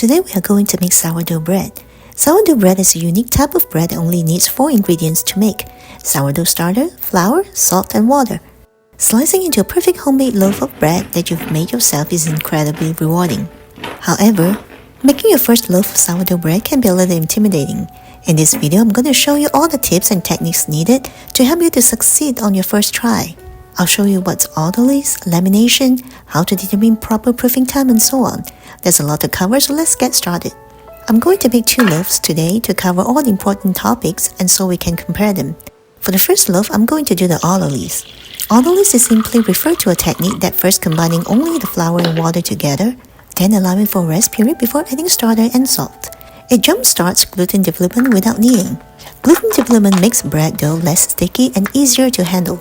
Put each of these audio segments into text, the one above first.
Today we are going to make sourdough bread. Sourdough bread is a unique type of bread that only needs 4 ingredients to make: sourdough starter, flour, salt, and water. Slicing into a perfect homemade loaf of bread that you've made yourself is incredibly rewarding. However, making your first loaf of sourdough bread can be a little intimidating. In this video, I'm going to show you all the tips and techniques needed to help you to succeed on your first try. I'll show you what's Autolyze, lamination, how to determine proper proofing time, and so on. There's a lot to cover, so let's get started. I'm going to make 2 loaves today to cover all the important topics and so we can compare them. For the first loaf, I'm going to do the Autolyze. Autolyze is simply referred to a technique that first combining only the flour and water together, then allowing for a rest period before adding starter and salt. It jumpstarts gluten development without kneading. Gluten development makes bread dough less sticky and easier to handle.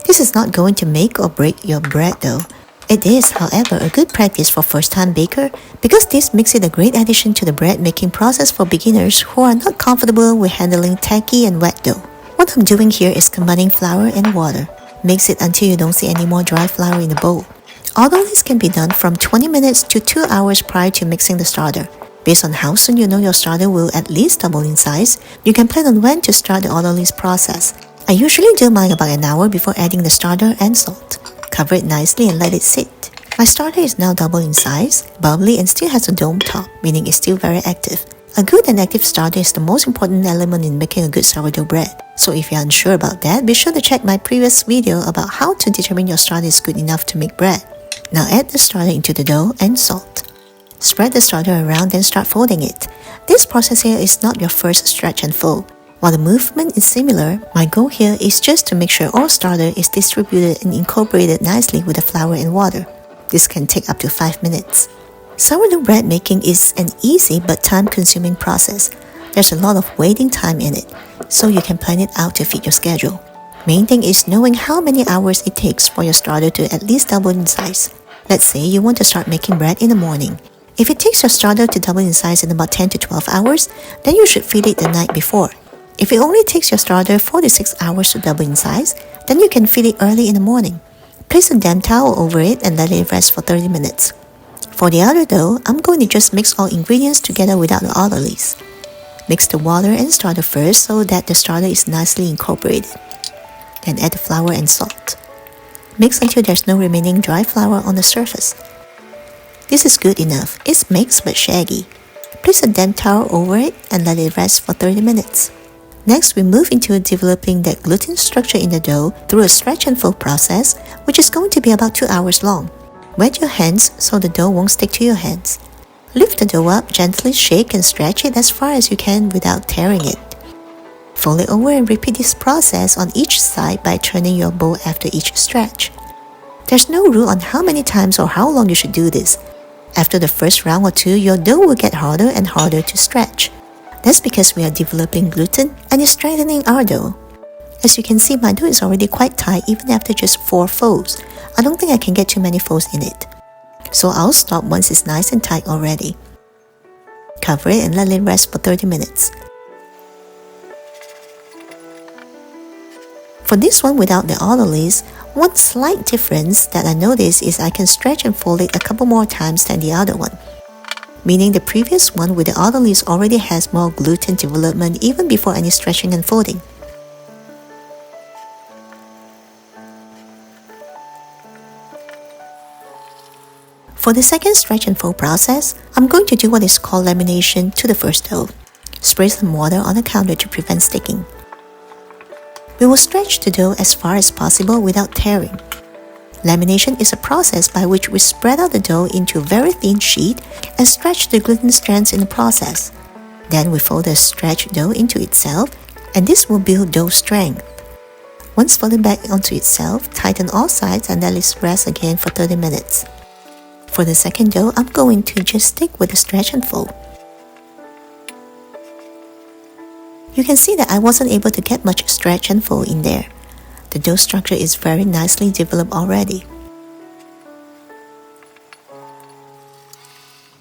This is not going to make or break your bread dough. It is, however, a good practice for first-time baker because this makes it a great addition to the bread making process for beginners who are not comfortable with handling tacky and wet dough. What I'm doing here is combining flour and water. Mix it until you don't see any more dry flour in the bowl. Autolyze can be done from 20 minutes to 2 hours prior to mixing the starter. Based on how soon you know your starter will at least double in size, you can plan on when to start the Autolyze process. I usually do mine about an hour before adding the starter and salt. Cover it nicely and let it sit. My starter is now double in size, bubbly, and still has a dome top, meaning it's still very active. A good and active starter is the most important element in making a good sourdough bread. So if you're unsure about that, be sure to check my previous video about how to determine your starter is good enough to make bread. Now add the starter into the dough and salt. Spread the starter around and start folding it. This process here is not your first stretch and fold. While the movement is similar, my goal here is just to make sure all starter is distributed and incorporated nicely with the flour and water. This can take up to 5 minutes. Sourdough bread making is an easy but time-consuming process. There's a lot of waiting time in it, so you can plan it out to fit your schedule. Main thing is knowing how many hours it takes for your starter to at least double in size. Let's say you want to start making bread in the morning. If it takes your starter to double in size in about 10 to 12 hours, then you should feed it the night before. If it only takes your starter 4 to 6 hours to double in size, then you can feed it early in the morning. Place a damp towel over it and let it rest for 30 minutes. For the other dough, I'm going to just mix all ingredients together without the Autolyze. Mix the water and starter first so that the starter is nicely incorporated. Then add the flour and salt. Mix until there's no remaining dry flour on the surface. This is good enough. It's mixed but shaggy. Place a damp towel over it and let it rest for 30 minutes. Next, we move into developing that gluten structure in the dough through a stretch and fold process, which is going to be about 2 hours long. Wet your hands so the dough won't stick to your hands. Lift the dough up, gently shake and stretch it as far as you can without tearing it. Fold it over and repeat this process on each side by turning your bowl after each stretch. There's no rule on how many times or how long you should do this. After the first round or 2, your dough will get harder and harder to stretch. That's because we are developing gluten and is strengthening our dough. As you can see, my dough is already quite tight even after just 4 folds. I don't think I can get too many folds in it. So I'll stop once it's nice and tight already. Cover it and let it rest for 30 minutes. For this one without the Autolyze, one slight difference that I noticed is I can stretch and fold it a couple more times than the other one. Meaning the previous one with the Autolyze already has more gluten development even before any stretching and folding. For the second stretch and fold process, I'm going to do what is called lamination to the first dough. Spray some water on the counter to prevent sticking. We will stretch the dough as far as possible without tearing. Lamination is a process by which we spread out the dough into a very thin sheet and stretch the gluten strands in the process. Then we fold the stretched dough into itself, and this will build dough strength. Once folded back onto itself, tighten all sides and let it rest again for 30 minutes. For the second dough, I'm going to just stick with the stretch and fold. You can see that I wasn't able to get much stretch and fold in there. The dough structure is very nicely developed already.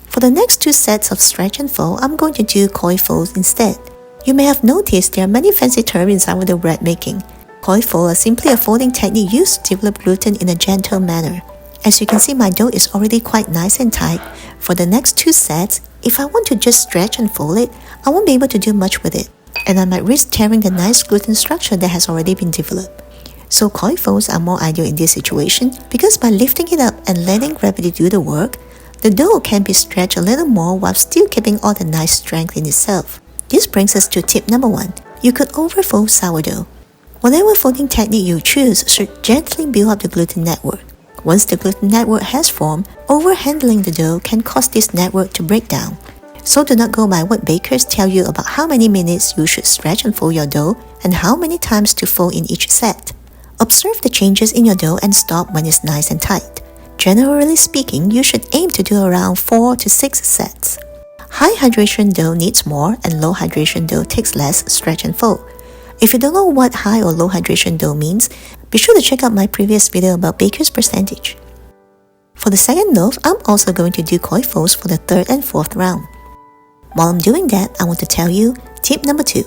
For the next 2 sets of stretch and fold, I'm going to do coil folds instead. You may have noticed there are many fancy terms in sourdough bread making. Coil fold is simply a folding technique used to develop gluten in a gentle manner. As you can see, my dough is already quite nice and tight. For the next 2 sets, If I want to just stretch and fold it, I won't be able to do much with it, and I might risk tearing the nice gluten structure that has already been developed. So coil folds are more ideal in this situation because by lifting it up and letting gravity do the work, the dough can be stretched a little more while still keeping all the nice strength in itself. This brings us to tip number 1. You could overfold sourdough. Whatever folding technique you choose should gently build up the gluten network. Once the gluten network has formed, overhandling the dough can cause this network to break down. So do not go by what bakers tell you about how many minutes you should stretch and fold your dough and how many times to fold in each set. Observe the changes in your dough and stop when it's nice and tight. Generally speaking, you should aim to do around 4 to 6 sets. High hydration dough needs more and low hydration dough takes less stretch and fold. If you don't know what high or low hydration dough means, be sure to check out my previous video about baker's percentage. For the second loaf, I'm also going to do coil folds for the third and fourth round. While I'm doing that, I want to tell you tip number 2.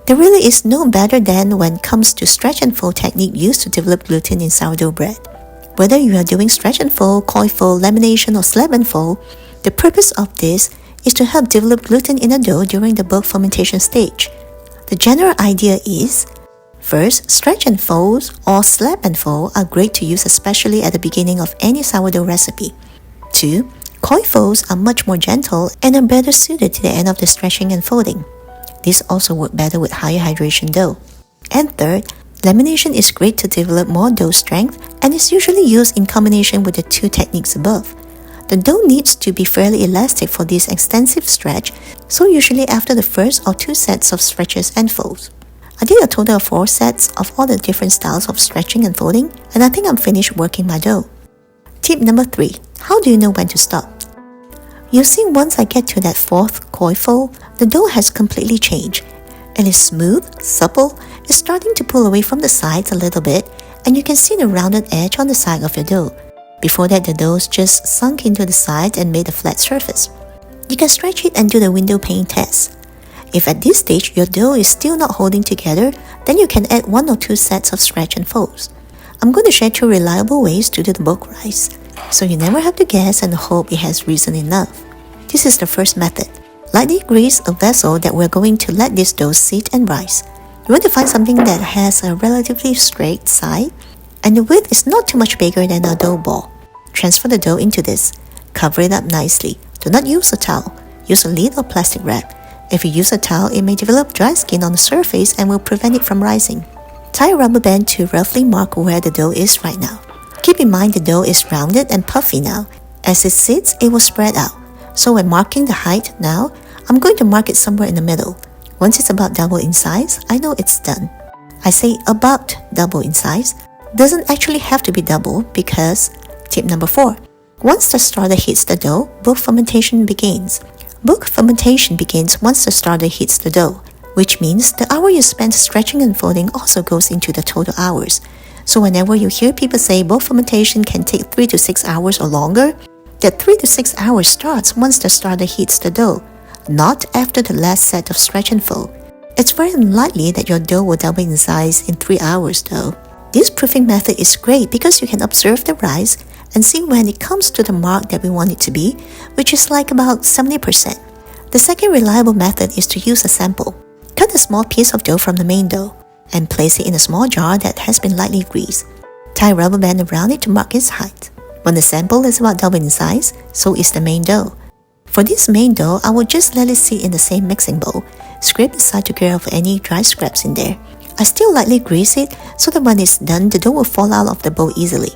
There really is no better than when it comes to stretch and fold technique used to develop gluten in sourdough bread. Whether you are doing stretch and fold, coil fold, lamination, or slab and fold, the purpose of this is to help develop gluten in the dough during the bulk fermentation stage. The general idea is, first, stretch and folds or slab and fold are great to use especially at the beginning of any sourdough recipe. 2. Coil folds are much more gentle and are better suited to the end of the stretching and folding. These also work better with higher hydration dough. And third, lamination is great to develop more dough strength and is usually used in combination with the 2 techniques above. The dough needs to be fairly elastic for this extensive stretch, so usually after the first or 2 sets of stretches and folds. I did a total of 4 sets of all the different styles of stretching and folding, and I think I'm finished working my dough. Tip number 3. How do you know when to stop? You'll see once I get to that 4th coil fold, the dough has completely changed. It is smooth, supple, it's starting to pull away from the sides a little bit, and you can see the rounded edge on the side of your dough. Before that, the dough's just sunk into the side and made a flat surface. You can stretch it and do the window pane test. If at this stage your dough is still not holding together, then you can add 1 or 2 sets of stretch and folds. I'm going to share 2 reliable ways to do the bulk rise, so you never have to guess and hope it has risen enough. This is the first method. Lightly grease a vessel that we're going to let this dough sit and rise. You want to find something that has a relatively straight side, and the width is not too much bigger than a dough ball. Transfer the dough into this. Cover it up nicely. Do not use a towel. Use a lid or plastic wrap. If you use a towel, it may develop dry skin on the surface and will prevent it from rising. Tie a rubber band to roughly mark where the dough is right now. Keep in mind the dough is rounded and puffy now. As it sits, it will spread out. So when marking the height now, I'm going to mark it somewhere in the middle. Once it's about double in size, I know it's done. I say about double in size. Doesn't actually have to be double because, tip number 4, once the starter hits the dough, bulk fermentation begins. Bulk fermentation begins once the starter hits the dough, which means the hour you spend stretching and folding also goes into the total hours. So whenever you hear people say bulk fermentation can take 3 to 6 hours or longer, that 3 to 6 hours starts once the starter hits the dough, not after the last set of stretch and fold. It's very unlikely that your dough will double in size in 3 hours though. This proofing method is great because you can observe the rise and see when it comes to the mark that we want it to be, which is like about 70%. The second reliable method is to use a sample. Cut a small piece of dough from the main dough and place it in a small jar that has been lightly greased. Tie a rubber band around it to mark its height. When the sample is about double in size, so is the main dough. For this main dough, I will just let it sit in the same mixing bowl. Scrape the side to clear off any dry scraps in there. I still lightly grease it so that when it's done, the dough will fall out of the bowl easily.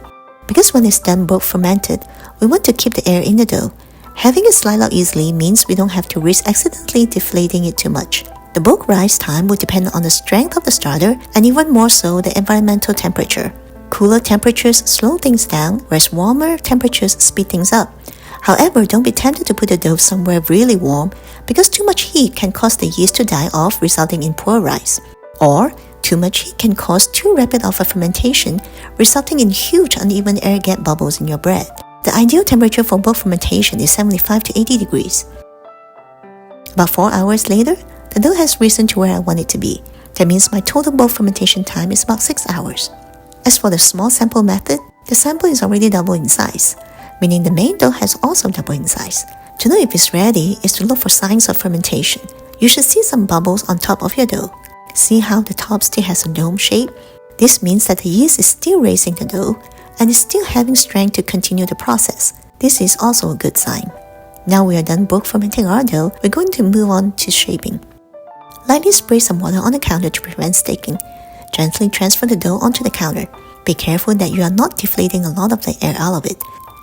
Because when it's done bulk fermented, we want to keep the air in the dough. Having it slide out easily means we don't have to risk accidentally deflating it too much. The bulk rise time will depend on the strength of the starter and even more so the environmental temperature. Cooler temperatures slow things down, whereas warmer temperatures speed things up. However, don't be tempted to put the dough somewhere really warm because too much heat can cause the yeast to die off, resulting in poor rise. Or, too much heat can cause too rapid of a fermentation, resulting in huge uneven air gap bubbles in your bread. The ideal temperature for bulk fermentation is 75 to 80 degrees. About 4 hours later, the dough has risen to where I want it to be. That means my total bulk fermentation time is about 6 hours. As for the small sample method, the sample is already double in size, meaning the main dough has also doubled in size. To know if it's ready is to look for signs of fermentation. You should see some bubbles on top of your dough. See how the top still has a dome shape? This means that the yeast is still raising the dough and is still having strength to continue the process. This is also a good sign. Now we are done bulk fermenting our dough, we're going to move on to shaping. Lightly spray some water on the counter to prevent sticking. Gently transfer the dough onto the counter. Be careful that you are not deflating a lot of the air out of it.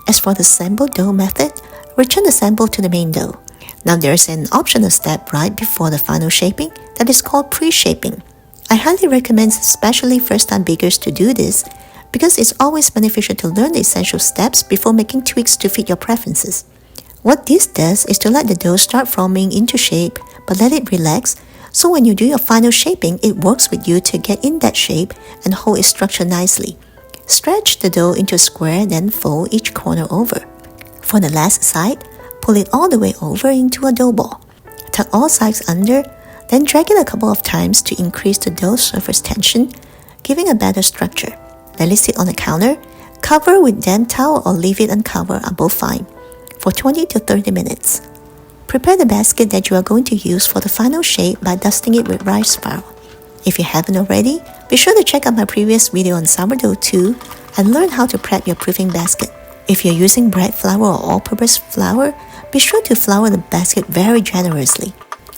As for the sample dough method, return the sample to the main dough. Now there's an optional step right before the final shaping that is called pre-shaping. I highly recommend especially first-time bakers to do this because it's always beneficial to learn the essential steps before making tweaks to fit your preferences. What this does is to let the dough start forming into shape but let it relax, so when you do your final shaping, it works with you to get in that shape and hold its structure nicely. Stretch the dough into a square, then fold each corner over. For the last side, pull it all the way over into a dough ball. Tuck all sides under, then drag it a couple of times to increase the dough surface tension, giving a better structure. Let it sit on the counter. Cover with damp towel or leave it uncovered are both fine for 20 to 30 minutes. Prepare the basket that you are going to use for the final shape by dusting it with rice flour. If you haven't already, be sure to check out my previous video on sourdough too and learn how to prep your proofing basket. If you're using bread flour or all-purpose flour, be sure to flour the basket very generously.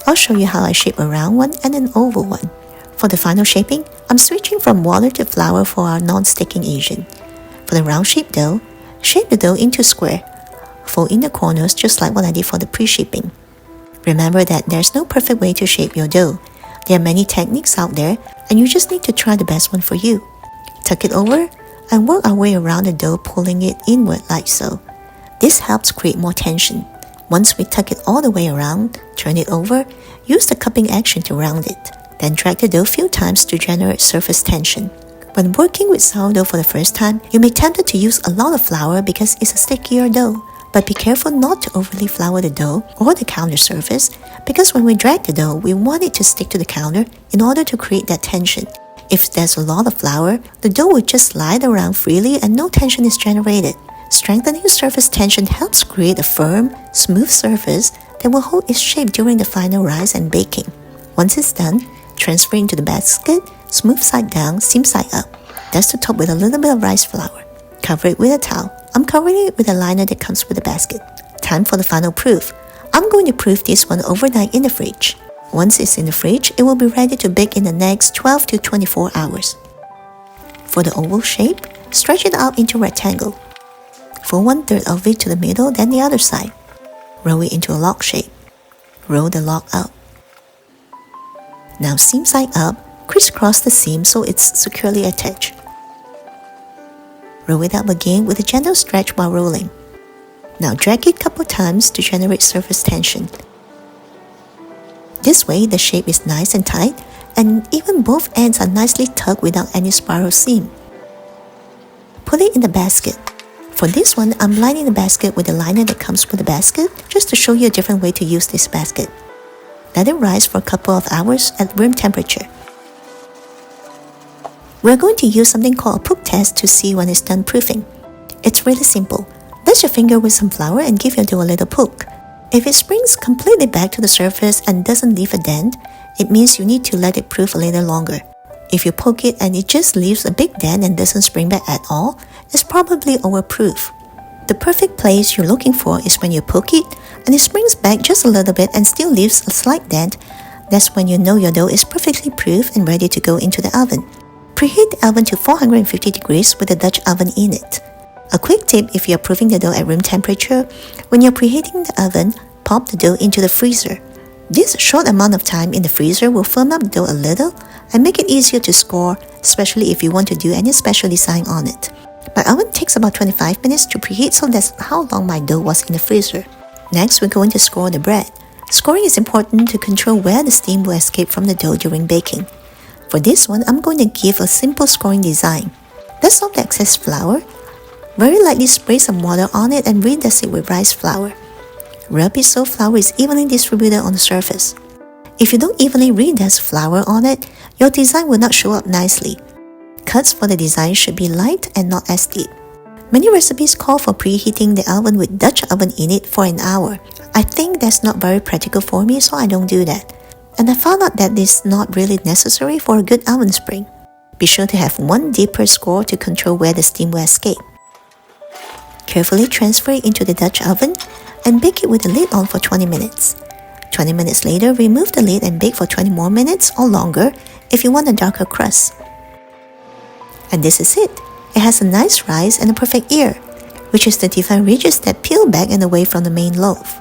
I'll show you how I shape a round one and an oval one. For the final shaping, I'm switching from water to flour for our non-sticking agent. For the round-shaped dough, shape the dough into a square. Fold in the corners just like what I did for the pre-shaping. Remember that there's no perfect way to shape your dough. There are many techniques out there, and you just need to try the best one for you. Tuck it over and work our way around the dough, pulling it inward like so. This helps create more tension. Once we tuck it all the way around, turn it over, use the cupping action to round it. Then drag the dough a few times to generate surface tension. When working with sourdough for the first time, you may be tempted to use a lot of flour because it's a stickier dough. But be careful not to overly flour the dough or the counter surface, because when we drag the dough, we want it to stick to the counter in order to create that tension. If there's a lot of flour, the dough will just slide around freely and no tension is generated. Strengthening surface tension helps create a firm, smooth surface that will hold its shape during the final rise and baking. Once it's done, transfer into the basket, smooth side down, seam side up. Dust the top with a little bit of rice flour. Cover it with a towel. I'm covering it with a liner that comes with the basket. Time for the final proof. I'm going to proof this one overnight in the fridge. Once it's in the fridge, it will be ready to bake in the next 12 to 24 hours. For the oval shape, stretch it out into a rectangle. Fold 1/3 of it to the middle, then the other side. Roll it into a log shape. Roll the log up. Now seam side up, crisscross the seam so it's securely attached. Roll it up again with a gentle stretch while rolling. Now drag it a couple times to generate surface tension. This way the shape is nice and tight, and even both ends are nicely tucked without any spiral seam. Put it in the basket. For this one, I'm lining the basket with the liner that comes with the basket, just to show you a different way to use this basket. Let it rise for a couple of hours at room temperature. We're going to use something called a poke test to see when it's done proofing. It's really simple. Dust your finger with some flour and give your dough a little poke. If it springs completely back to the surface and doesn't leave a dent, it means you need to let it proof a little longer. If you poke it and it just leaves a big dent and doesn't spring back at all, it's probably overproof. The perfect place you're looking for is when you poke it and it springs back just a little bit and still leaves a slight dent. That's when you know your dough is perfectly proof and ready to go into the oven. Preheat the oven to 450 degrees with a Dutch oven in it. A quick tip if you're proofing the dough at room temperature, when you're preheating the oven, pop the dough into the freezer. This short amount of time in the freezer will firm up the dough a little and make it easier to score, especially if you want to do any special design on it. My oven takes about 25 minutes to preheat, so that's how long my dough was in the freezer. Next, we're going to score the bread. Scoring is important to control where the steam will escape from the dough during baking. For this one, I'm going to give a simple scoring design. Dust off the excess flour. Very lightly spray some water on it and redust it with rice flour. Rub it so flour is evenly distributed on the surface. If you don't evenly redust flour on it, your design will not show up nicely. Cuts for the design should be light and not as deep. Many recipes call for preheating the oven with Dutch oven in it for an hour. I think that's not very practical for me, so I don't do that. And I found out that it's not really necessary for a good oven spring. Be sure to have one deeper score to control where the steam will escape. Carefully transfer it into the Dutch oven and bake it with the lid on for 20 minutes. 20 minutes later, remove the lid and bake for 20 more minutes or longer if you want a darker crust. And this is it. It has a nice rise and a perfect ear, which is the defined ridges that peel back and away from the main loaf.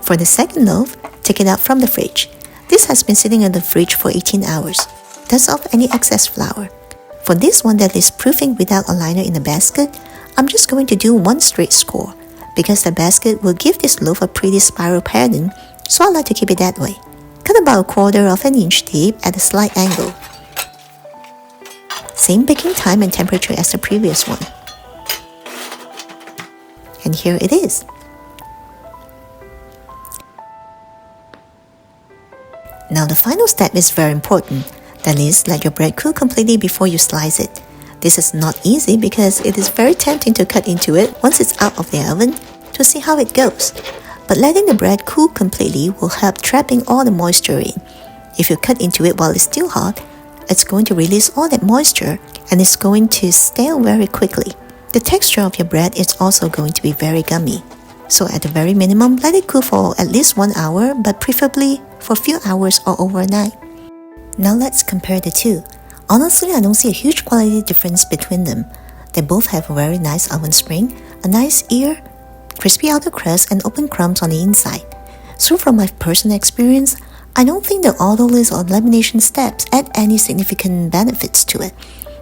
For the second loaf, take it out from the fridge. This has been sitting in the fridge for 18 hours. Dust off any excess flour. For this one that is proofing without a liner in the basket, I'm just going to do one straight score, because the basket will give this loaf a pretty spiral pattern, so I like to keep it that way. Cut about 1/4 of an inch deep at a slight angle. Same baking time and temperature as the previous one. And here it is. Now the final step is very important. That is, let your bread cool completely before you slice it. This is not easy because it is very tempting to cut into it once it's out of the oven to see how it goes. But letting the bread cool completely will help trapping all the moisture in. If you cut into it while it's still hot, it's going to release all that moisture and it's going to stale very quickly. The texture of your bread is also going to be very gummy. So at the very minimum, let it cool for at least 1 hour, but preferably for a few hours or overnight. Now let's compare the two. Honestly, I don't see a huge quality difference between them. They both have a very nice oven spring, a nice ear, crispy outer crust, and open crumbs on the inside. So from my personal experience, I don't think the Autolyze or lamination steps add any significant benefits to it.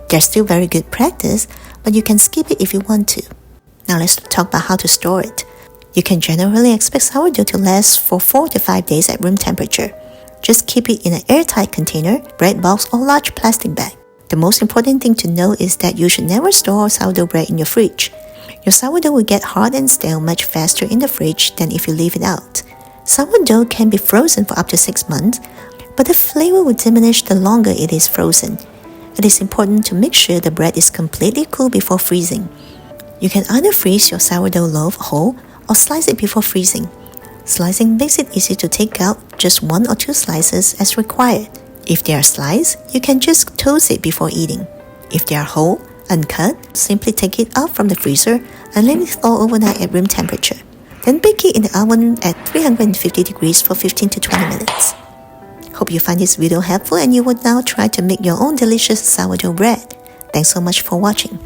They're still very good practice, but you can skip it if you want to. Now let's talk about how to store it. You can generally expect sourdough to last for 4 to 5 days at room temperature. Just keep it in an airtight container, bread box, or large plastic bag. The most important thing to know is that you should never store sourdough bread in your fridge. Your sourdough will get hard and stale much faster in the fridge than if you leave it out. Sourdough can be frozen for up to 6 months, but the flavor will diminish the longer it is frozen. It is important to make sure the bread is completely cool before freezing. You can either freeze your sourdough loaf whole or slice it before freezing. Slicing makes it easy to take out just 1 or 2 slices as required. If they are sliced, you can just toast it before eating. If they are whole, uncut, simply take it out from the freezer and let it thaw overnight at room temperature. Then bake it in the oven at 350 degrees for 15 to 20 minutes. Hope you find this video helpful and you will now try to make your own delicious sourdough bread. Thanks so much for watching.